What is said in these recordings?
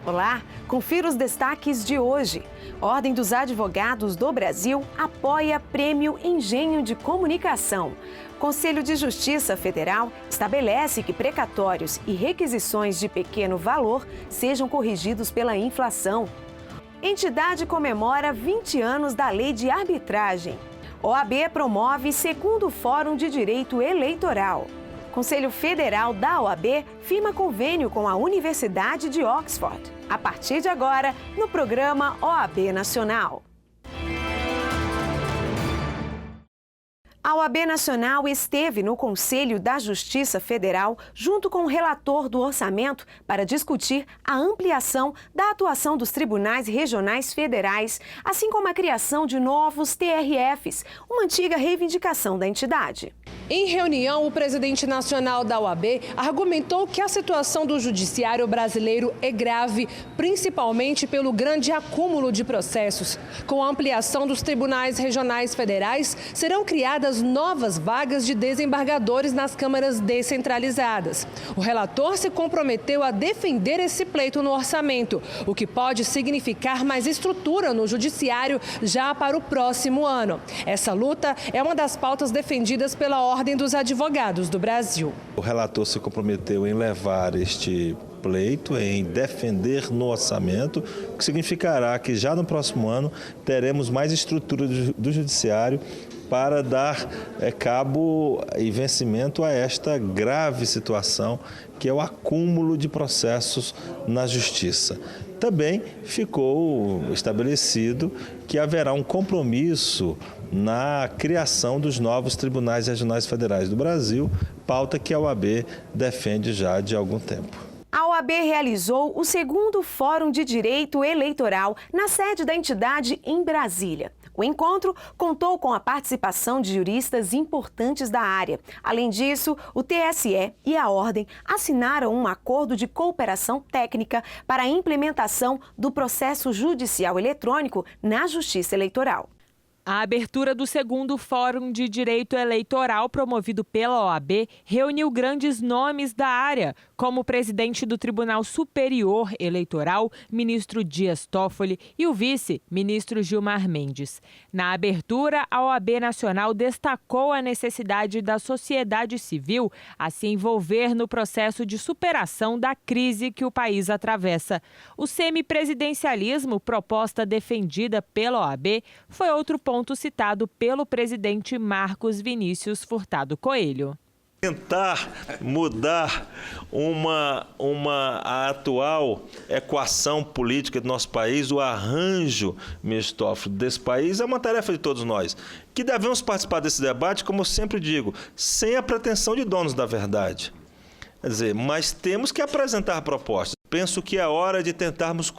Olá, confira os destaques de hoje. Ordem dos Advogados do Brasil apoia Prêmio Engenho de Comunicação. Conselho de Justiça Federal estabelece que precatórios e requisições de pequeno valor sejam corrigidos pela inflação. Entidade comemora 20 anos da Lei de Arbitragem. OAB promove segundo Fórum de Direito Eleitoral. Conselho Federal da OAB firma convênio com a Universidade de Oxford. A partir de agora, no programa OAB Nacional. A OAB Nacional esteve no Conselho da Justiça Federal junto com o relator do orçamento para discutir a ampliação da atuação dos tribunais regionais federais, assim como a criação de novos TRFs, uma antiga reivindicação da entidade. Em reunião, o presidente nacional da OAB argumentou que a situação do judiciário brasileiro é grave, principalmente pelo grande acúmulo de processos. Com a ampliação dos tribunais regionais federais, serão criadas novas vagas de desembargadores nas câmaras descentralizadas. O relator se comprometeu a defender esse pleito no orçamento, o que pode significar mais estrutura no judiciário já para o próximo ano. Essa luta é uma das pautas defendidas pela Ordem dos Advogados do Brasil. O relator se comprometeu em levar este pleito, em defender no orçamento, o que significará que já no próximo ano teremos mais estrutura do judiciário para dar cabo e vencimento a esta grave situação que é o acúmulo de processos na Justiça. Também ficou estabelecido que haverá um compromisso na criação dos novos tribunais regionais federais do Brasil, pauta que a OAB defende já de algum tempo. A OAB realizou o segundo Fórum de Direito Eleitoral na sede da entidade em Brasília. O encontro contou com a participação de juristas importantes da área. Além disso, o TSE e a Ordem assinaram um acordo de cooperação técnica para a implementação do processo judicial eletrônico na Justiça Eleitoral. A abertura do segundo Fórum de Direito Eleitoral promovido pela OAB reuniu grandes nomes da área, como o presidente do Tribunal Superior Eleitoral, ministro Dias Toffoli, e o vice, ministro Gilmar Mendes. Na abertura, a OAB Nacional destacou a necessidade da sociedade civil a se envolver no processo de superação da crise que o país atravessa. O semipresidencialismo, proposta defendida pela OAB, foi outro ponto citado pelo presidente Marcos Vinícius Furtado Coelho. Tentar mudar a atual equação política do nosso país, o arranjo, ministro Toffoli, desse país, é uma tarefa de todos nós, que devemos participar desse debate, como eu sempre digo, sem a pretensão de donos da verdade. Quer dizer, mas temos que apresentar propostas. Penso que é hora de tentarmos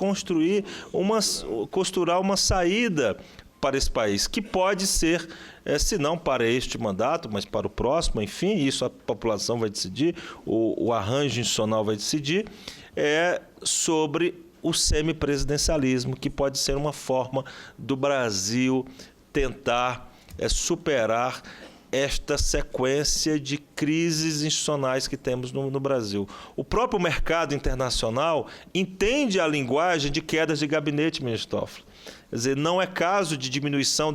costurar uma saída para esse país, que pode ser, se não para este mandato, mas para o próximo, enfim, isso a população vai decidir, o arranjo institucional vai decidir, sobre o semipresidencialismo, que pode ser uma forma do Brasil tentar superar esta sequência de crises institucionais que temos no Brasil. O próprio mercado internacional entende a linguagem de quedas de gabinete, ministro Toffoli. Quer dizer, não é caso de diminuição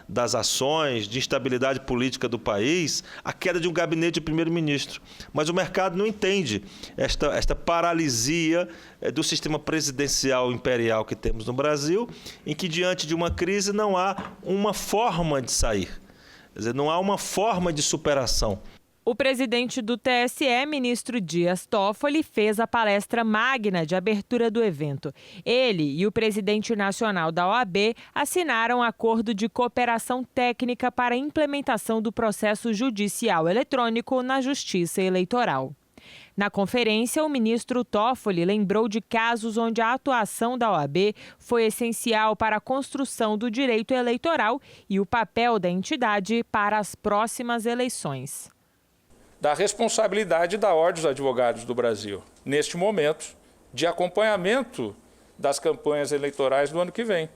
das ações, de instabilidade política do país, a queda de um gabinete de primeiro-ministro. Mas o mercado não entende esta paralisia do sistema presidencial imperial que temos no Brasil, em que, diante de uma crise, não há uma forma de sair. Quer dizer, não há uma forma de superação. O presidente do TSE, ministro Dias Toffoli, fez a palestra magna de abertura do evento. Ele e o presidente nacional da OAB assinaram acordo de cooperação técnica para a implementação do processo judicial eletrônico na Justiça Eleitoral. Na conferência, o ministro Toffoli lembrou de casos onde a atuação da OAB foi essencial para a construção do direito eleitoral e o papel da entidade para as próximas eleições. Da responsabilidade da Ordem dos Advogados do Brasil, neste momento de acompanhamento das campanhas eleitorais do ano que vem.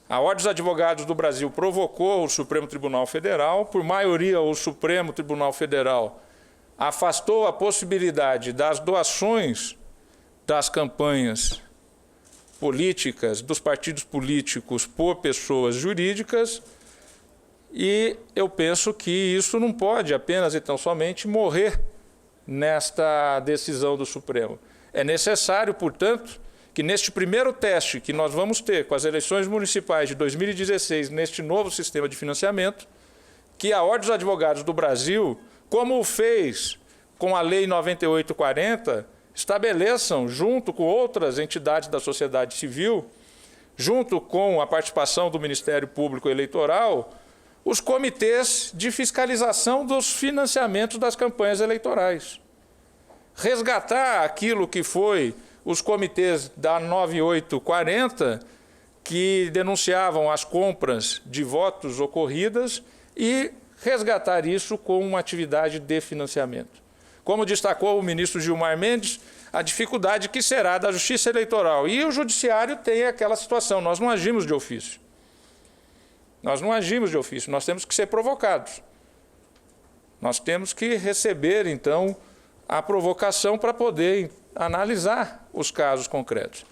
A Ordem dos Advogados do Brasil provocou o Supremo Tribunal Federal, por maioria o Supremo Tribunal Federal afastou a possibilidade das doações das campanhas políticas, dos partidos políticos por pessoas jurídicas, e eu penso que isso não pode apenas e tão somente morrer nesta decisão do Supremo. É necessário, portanto, que neste primeiro teste que nós vamos ter com as eleições municipais de 2016, neste novo sistema de financiamento, que a Ordem dos Advogados do Brasil, como fez com a Lei 9840, estabeleçam, junto com outras entidades da sociedade civil, junto com a participação do Ministério Público Eleitoral, os comitês de fiscalização dos financiamentos das campanhas eleitorais. Resgatar aquilo que foi os comitês da 9840, que denunciavam as compras de votos ocorridas, e resgatar isso com uma atividade de financiamento. Como destacou o ministro Gilmar Mendes, a dificuldade que será da Justiça Eleitoral. E o Judiciário tem aquela situação, nós não agimos de ofício. Nós não agimos de ofício, nós temos que ser provocados. Nós temos que receber, então, a provocação para poder analisar os casos concretos.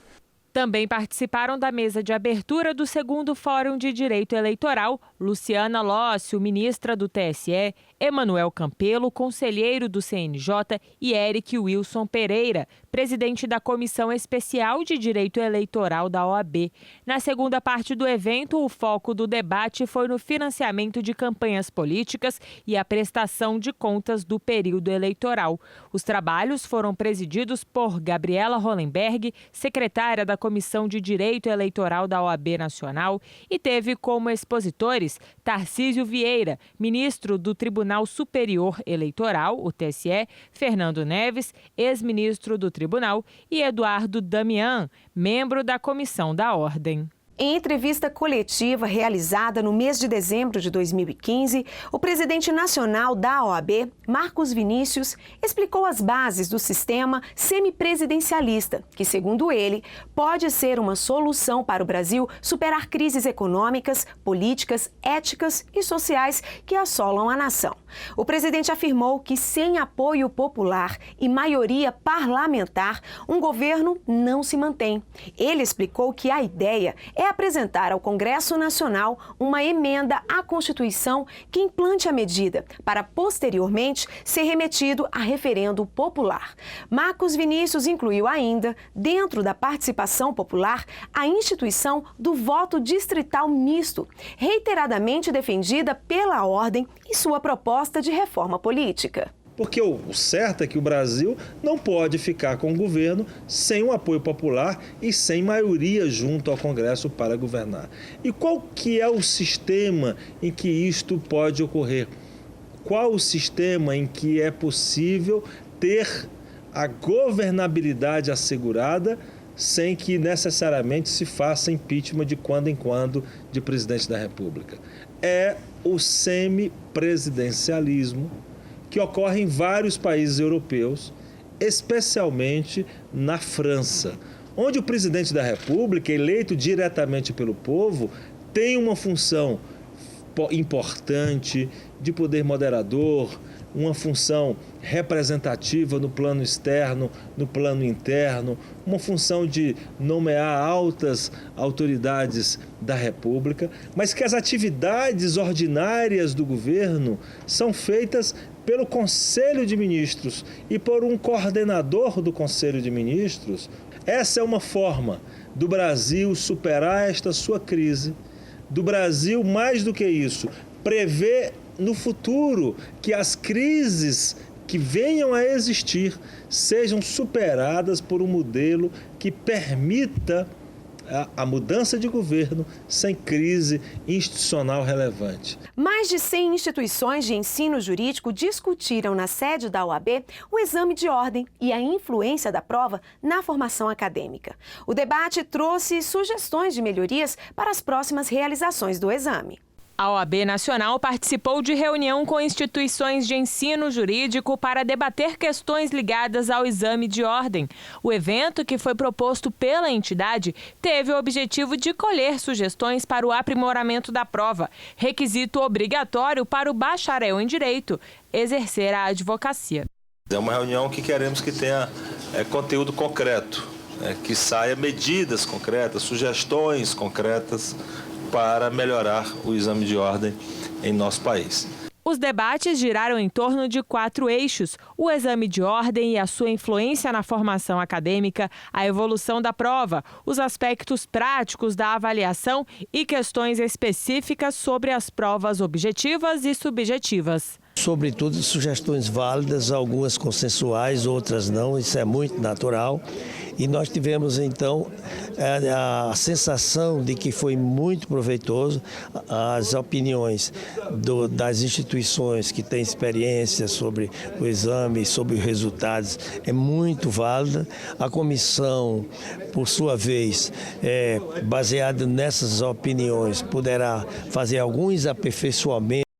Também participaram da mesa de abertura do segundo Fórum de Direito Eleitoral Luciana Lócio, ministra do TSE, Emanuel Campelo, conselheiro do CNJ, e Eric Wilson Pereira, presidente da Comissão Especial de Direito Eleitoral da OAB. Na segunda parte do evento, o foco do debate foi no financiamento de campanhas políticas e a prestação de contas do período eleitoral. Os trabalhos foram presididos por Gabriela Hollenberg, secretária da Comissão de Direito Eleitoral da OAB Nacional, e teve como expositores Tarcísio Vieira, ministro do Tribunal Superior Eleitoral, o TSE, Fernando Neves, ex-ministro do Tribunal, e Eduardo Damian, membro da Comissão da Ordem. Em entrevista coletiva realizada no mês de dezembro de 2015, o presidente nacional da OAB, Marcos Vinícius, explicou as bases do sistema semipresidencialista, que, segundo ele, pode ser uma solução para o Brasil superar crises econômicas, políticas, éticas e sociais que assolam a nação. O presidente afirmou que, sem apoio popular e maioria parlamentar, um governo não se mantém. Ele explicou que a ideia é apresentar ao Congresso Nacional uma emenda à Constituição que implante a medida, para posteriormente ser remetido a referendo popular. Marcos Vinícius incluiu ainda, dentro da participação popular, a instituição do voto distrital misto, reiteradamente defendida pela Ordem em sua proposta de reforma política. Porque o certo é que o Brasil não pode ficar com o governo sem um apoio popular e sem maioria junto ao Congresso para governar. E qual que é o sistema em que isto pode ocorrer? Qual o sistema em que é possível ter a governabilidade assegurada sem que necessariamente se faça impeachment de quando em quando de presidente da República? É o semipresidencialismo, que ocorre em vários países europeus, especialmente na França, onde o presidente da República, eleito diretamente pelo povo, tem uma função importante de poder moderador, uma função representativa no plano externo, no plano interno, uma função de nomear altas autoridades da República, mas que as atividades ordinárias do governo são feitas pelo Conselho de Ministros e por um coordenador do Conselho de Ministros. Essa é uma forma do Brasil superar esta sua crise, do Brasil, mais do que isso, prever no futuro que as crises que venham a existir sejam superadas por um modelo que permita a mudança de governo sem crise institucional relevante. Mais de 100 instituições de ensino jurídico discutiram na sede da OAB o exame de ordem e a influência da prova na formação acadêmica. O debate trouxe sugestões de melhorias para as próximas realizações do exame. A OAB Nacional participou de reunião com instituições de ensino jurídico para debater questões ligadas ao exame de ordem. O evento, que foi proposto pela entidade, teve o objetivo de colher sugestões para o aprimoramento da prova, requisito obrigatório para o bacharel em Direito exercer a advocacia. É uma reunião que queremos que tenha conteúdo concreto, que saia medidas concretas, sugestões concretas para melhorar o exame de ordem em nosso país. Os debates giraram em torno de 4 eixos: o exame de ordem e a sua influência na formação acadêmica, a evolução da prova, os aspectos práticos da avaliação e questões específicas sobre as provas objetivas e subjetivas. Sobretudo, sugestões válidas, algumas consensuais, outras não, isso é muito natural. E nós tivemos, então, a sensação de que foi muito proveitoso as opiniões das instituições que têm experiência sobre o exame, sobre os resultados, é muito válida. A comissão, por sua vez, baseada nessas opiniões, poderá fazer alguns aperfeiçoamentos